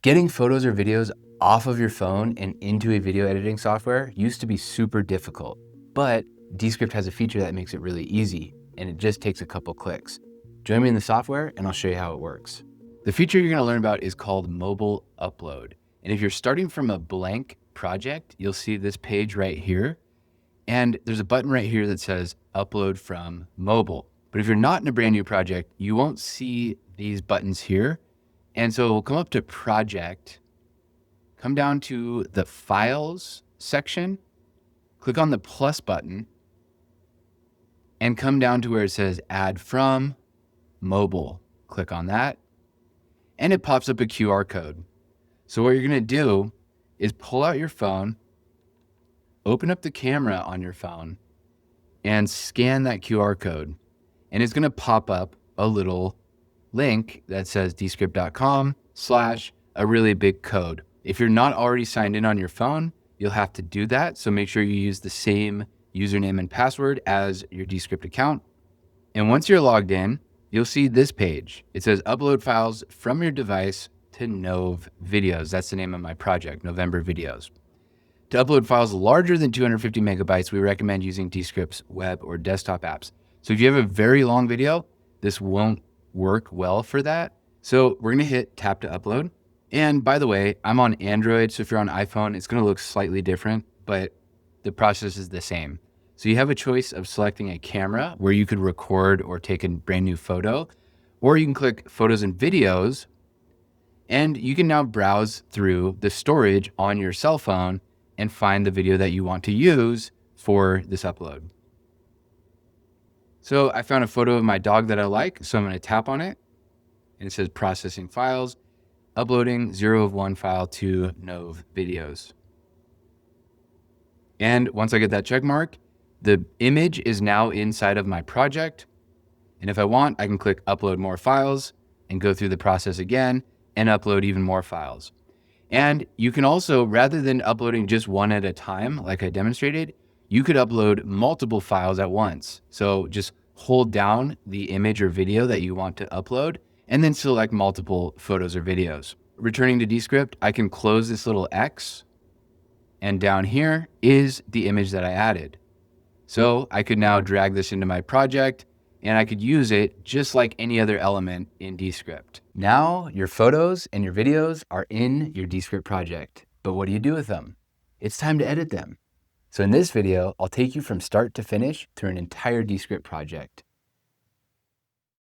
Getting photos or videos off of your phone and into a video editing software used to be super difficult, but Descript has a feature that makes it really easy, and it just takes a couple clicks. Join me in the software and I'll show you how it works. The feature you're gonna learn about is called mobile upload. And if you're starting from a blank project, you'll see this page right here. And there's a button right here that says upload from mobile. But if you're not in a brand new project, you won't see these buttons here. And so we'll come up to project, come down to the files section, click on the plus button, and come down to where it says add from mobile. Click on that, and it pops up a QR code. So what you're gonna do is pull out your phone, open up the camera on your phone, and scan that QR code. And it's gonna pop up a little link that says descript.com/a really big code. If you're not already signed in on your phone, you'll have to do that. So make sure you use the same username and password as your Descript account. And once you're logged in, you'll see this page. It says upload files from your device to Nov Videos. That's the name of my project, November Videos. To upload files larger than 250 megabytes, we recommend using Descript's web or desktop apps. So if you have a very long video, this won't work well for that. So we're gonna hit tap to upload. And by the way, I'm on Android, so if you're on iPhone, it's gonna look slightly different, but the process is the same. So you have a choice of selecting a camera where you could record or take a brand new photo, or you can click photos and videos, and you can now browse through the storage on your cell phone and find the video that you want to use for this upload. So I found a photo of my dog that I like, so I'm gonna tap on it, and it says processing files, uploading 0 of 1 file to Nov Videos. And once I get that check mark, the image is now inside of my project. And if I want, I can click upload more files and go through the process again and upload even more files. And you can also, rather than uploading just one at a time, like I demonstrated, you could upload multiple files at once. So just hold down the image or video that you want to upload and then select multiple photos or videos. Returning to Descript, I can close this little X, and down here is the image that I added. So I could now drag this into my project and I could use it just like any other element in Descript. Now your photos and your videos are in your Descript project, but what do you do with them? It's time to edit them. So in this video, I'll take you from start to finish through an entire Descript project.